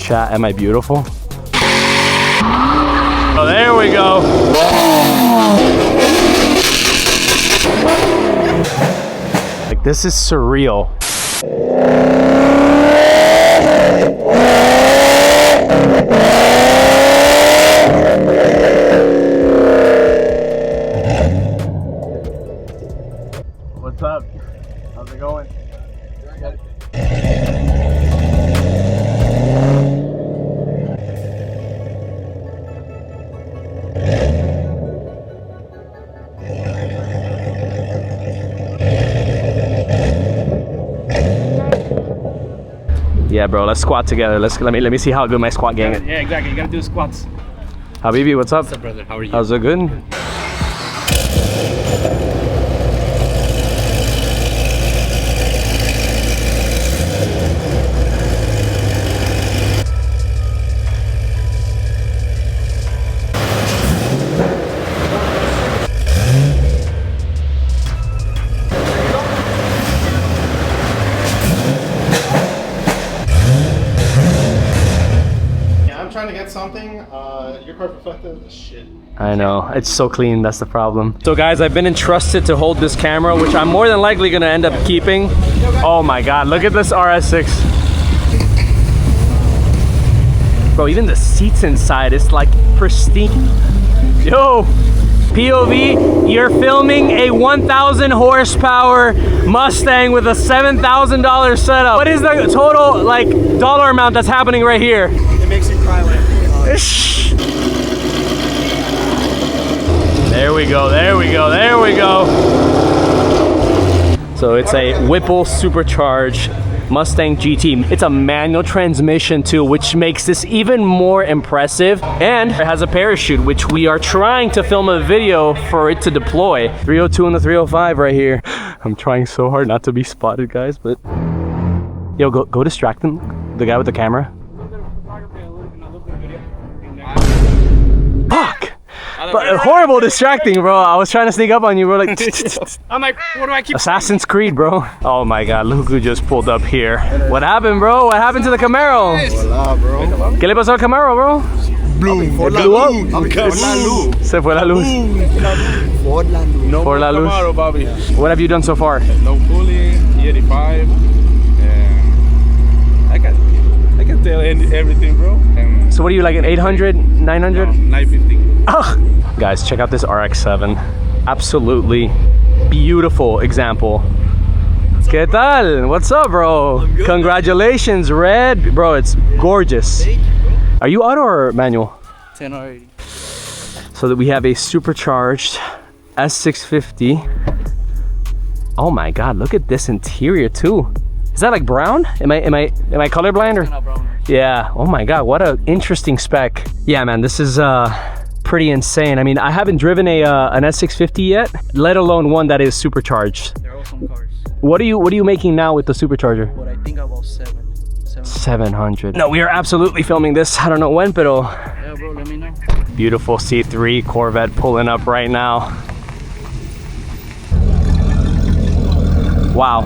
chat, am I beautiful? Oh, there we go. Like, this is surreal. What's up? How's it going? Yeah, bro, let's squat together. Let me see how good my squat gang is. Yeah, exactly. You gotta do squats. Habibi, what's up? What's up, brother? How are you? How's it good? Trying to get something, your car reflective shit. I know, it's so clean, that's the problem. So guys, I've been entrusted to hold this camera, which I'm more than likely gonna end up keeping. Oh my god, look at this RS6. Bro, even the seats inside, it's like pristine. Yo, POV, you're filming a 1,000 horsepower Mustang with a $7,000 setup. What is the total like dollar amount that's happening right here? Makes you cry when There we go, there we go, there we go. So it's a Whipple supercharged Mustang GT. It's a manual transmission too, which makes this even more impressive. And it has a parachute, which we are trying to film a video for it to deploy. 302 and the 305 right here. I'm trying so hard not to be spotted, guys, but... Yo, go distract them, the guy with the camera. Fuck! But horrible distracting, bro. I was trying to sneak up on you, bro. Like, I'm like, what do I keep? Assassin's Creed, bro. Oh my god, look who just pulled up here. What happened, bro? What happened to the Camaro? Hola, bro. ¿Qué le pasó al Camaro, bro? Blew up. Se fue la luz. No For la luz. Camaro, Bobby. What have you done so far? No cooling, E85. I can tell everything, bro. So what are you, like an 800, 900? 950. Ugh. Guys, check out this RX-7. Absolutely beautiful example. ¿Qué tal? What's up, bro? Congratulations, Red. Bro, it's gorgeous. Are you auto or manual? 10 already. So that we have a supercharged S650. Oh my god, look at this interior too. Is that like brown? Am I colorblind or? Yeah. Oh my god, what an interesting spec. Yeah, man, this is pretty insane. I mean, I haven't driven an S650 yet, let alone one that is supercharged. They're awesome cars. What are you making now with the supercharger? What I think about 700. No, we are absolutely filming this. I don't know when, but yeah, bro, let me know. Beautiful C3 Corvette pulling up right now. Wow.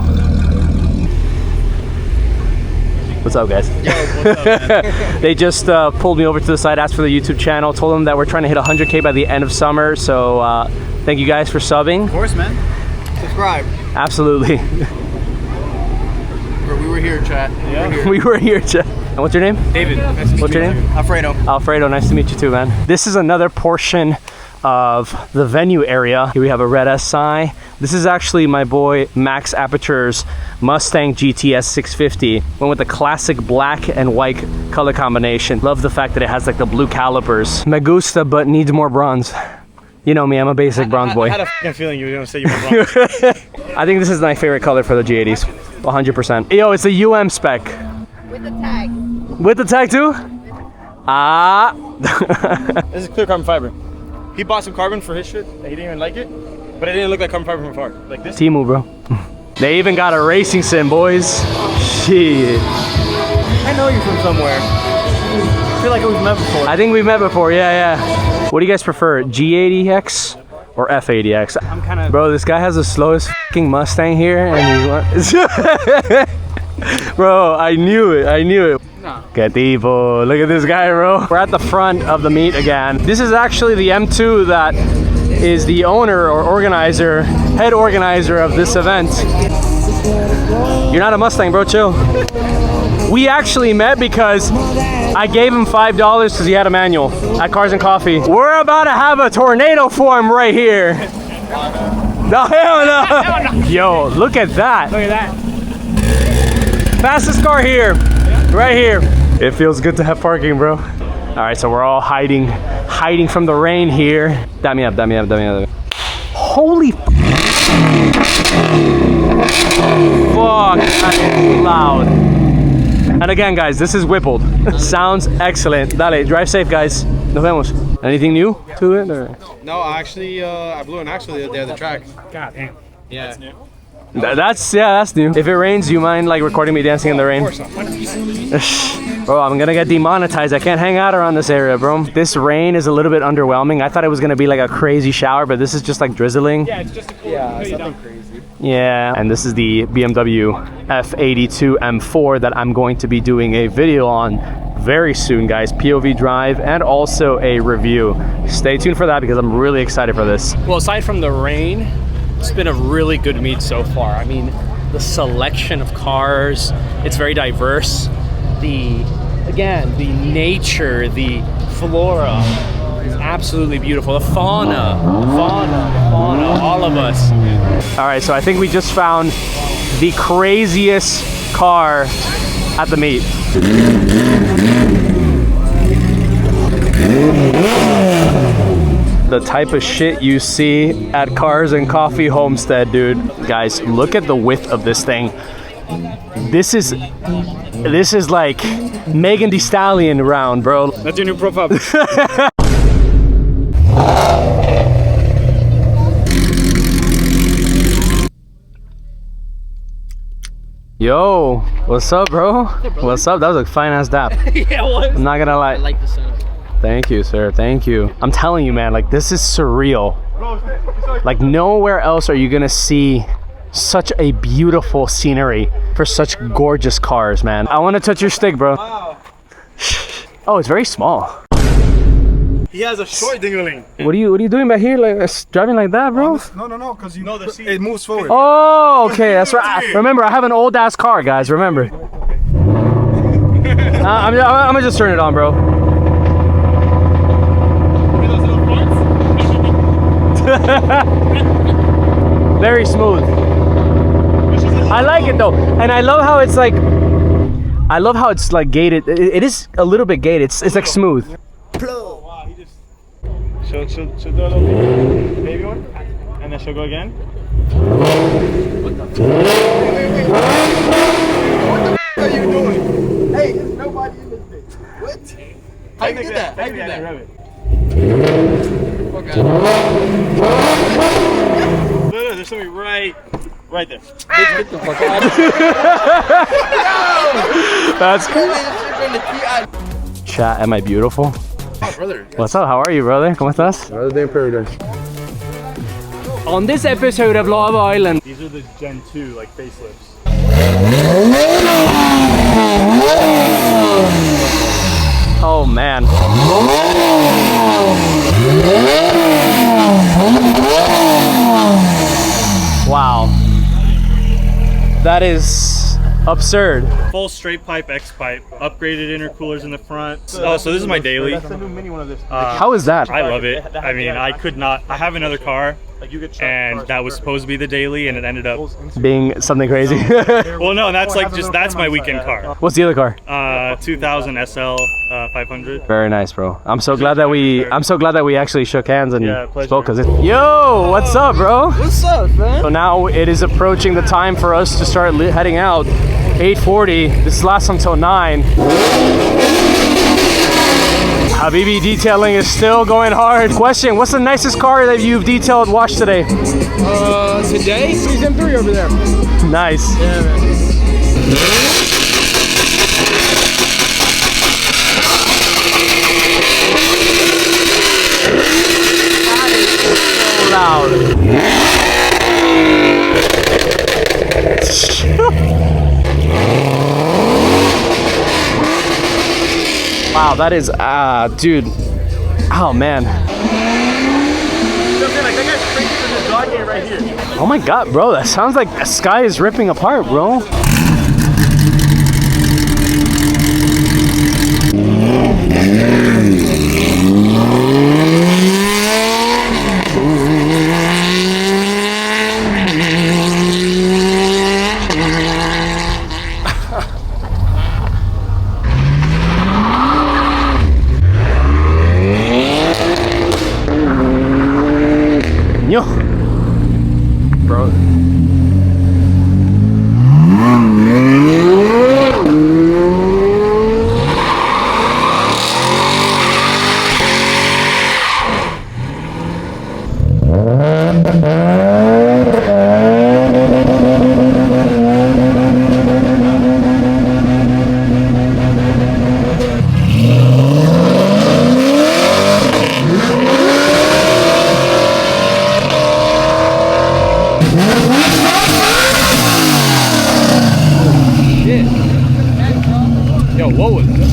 What's up, guys? Yo, what's up, man? They just pulled me over to the side, asked for the YouTube channel, told them that we're trying to hit 100K by the end of summer. So thank you guys for subbing. Of course, man. Subscribe. Absolutely. We were here, chat. Yeah. We were here, chat. And what's your name? David. Nice to meet What's your name? Alfredo. Alfredo, nice to meet you too, man. This is another portion of the venue area. Here we have a red SI. This is actually my boy Max Aperture's Mustang GTS 650. Went with the classic black and white color combination. Love the fact that it has like the blue calipers. Me gusta, but needs more bronze. You know me, I'm a basic bronze boy. I had a f***ing feeling you were gonna say you were wrong. I think this is my favorite color for the G80s. 100%. Yo, it's a UM spec. With the tag. With the tag too? Ah. This is clear carbon fiber. He bought some carbon for his shit, and he didn't even like it, but it didn't look like carbon fiber from afar. Like this. Timu, bro. They even got a racing sim, boys. Shit. I know you from somewhere. I feel like we've met before. I think we've met before, yeah. What do you guys prefer, G80X or F80X? I'm kind of... Bro, this guy has the slowest fucking Mustang here, and he wants... Bro, I knew it. Nah. Que tipo. Look at this guy, bro. We're at the front of the meet again. This is actually the M2 that is the owner or organizer, head organizer of this event. You're not a Mustang, bro, chill. We actually met because I gave him $5 because he had a manual at Cars and Coffee. We're about to have a tornado form right here. No, hell no. Yo, look at that. Look at that. Fastest car here, right here. It feels good to have parking, bro. All right, so we're all hiding from the rain here. Dab me up. Holy fuck, that is loud. And again, guys, this is Whippled. Sounds excellent. Dale, drive safe, guys. Nos vemos. Anything new to it? Or? No, actually, I blew an axle the other day at the track. God damn. Yeah. That's new. That's new. If it rains, do you mind like recording me dancing in the rain? Of course not. Bro, I'm gonna get demonetized. I can't hang out around this area, bro. This rain is a little bit underwhelming. I thought it was gonna be like a crazy shower, but this is just like drizzling. Yeah, it's just a cool. Yeah, something crazy. Yeah, and this is the BMW F82 M4 that I'm going to be doing a video on very soon, guys. POV drive and also a review. Stay tuned for that because I'm really excited for this. Well, aside from the rain, it's been a really good meet so far. I mean, the selection of cars, it's very diverse. The nature, the flora is absolutely beautiful. The fauna, all of us. All right, so I think we just found the craziest car at the meet. The type of shit you see at Cars and Coffee Homestead, dude. Guys, look at the width of this thing. This is like Megan Thee Stallion round, bro. That's your new profile. Yo, what's up, bro? What's up? That was a fine ass dap. Yeah, what? I'm not gonna lie. I like the setup. Thank you, sir. Thank you. I'm telling you, man, like this is surreal. Like nowhere else are you gonna see such a beautiful scenery for such gorgeous cars, man. I want to touch your stick, bro. Wow. Oh, it's very small. He has a short dingling. What are you doing back here, like driving like that, bro? No, because you. No, the seat. It moves forward. Oh, okay, that's right. Remember, I have an old ass car, guys. Remember. I'm gonna just turn it on, bro. Very smooth. I like it though, and I love how it's like. I love how it's like gated. It is a little bit gated. It's like smooth. Wow, he just. She'll do a little baby one, and then she'll go again. What the are you doing? Hey, there's nobody in this thing. What? How you did that? How you did that? Look, there's somebody right there. Get the fuck out. That's Chat, am I beautiful? Oh, brother. What's up? How are you, brother? ¿Cómo estás? On this episode of Love Island. These are the Gen 2 like facelifts. Oh man. Wow. That is absurd. Full straight pipe X pipe, upgraded intercoolers in the front. Oh, so this is my daily. That's a new mini one of this. How is that? I love it. I mean, I could not. I have another car, and that was supposed to be the daily, and it ended up. Being something crazy. Well, no, that's like that's my weekend car. What's the other car? 2000 SL 500. Very nice, bro. I'm so glad that we actually shook hands and Yeah, pleasure. spoke. Yo, what's up, bro? What's up, man? So now it is approaching the time for us to start heading out. 8:40. This lasts until 9. Habibi detailing is still going hard. Question: what's the nicest car that you've detailed washed today? Today? He's M3 over there. Nice. Yeah, man. Loud. Wow, that is, dude. Oh man. Like that guy's crazy for this dog game right here. Oh my God, bro. That sounds like the sky is ripping apart, bro. Yo, bro. Yo, what was this?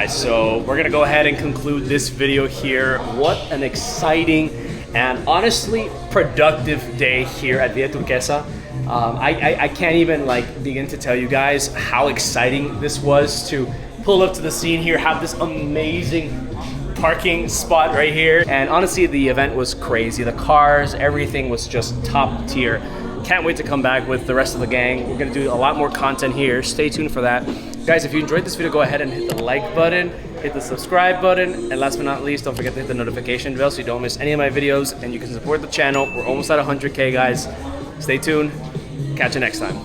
So we're gonna go ahead and conclude this video here. What an exciting and honestly productive day here at Villa Turquesa. I can't even like begin to tell you guys how exciting this was to pull up to the scene here, have this amazing parking spot right here. And honestly, the event was crazy. The cars, everything was just top tier. Can't wait to come back with the rest of the gang. We're gonna do a lot more content here. Stay tuned for that. Guys, if you enjoyed this video, go ahead and hit the like button, hit the subscribe button, and last but not least, don't forget to hit the notification bell so you don't miss any of my videos and you can support the channel. We're almost at 100K, guys. Stay tuned. Catch you next time.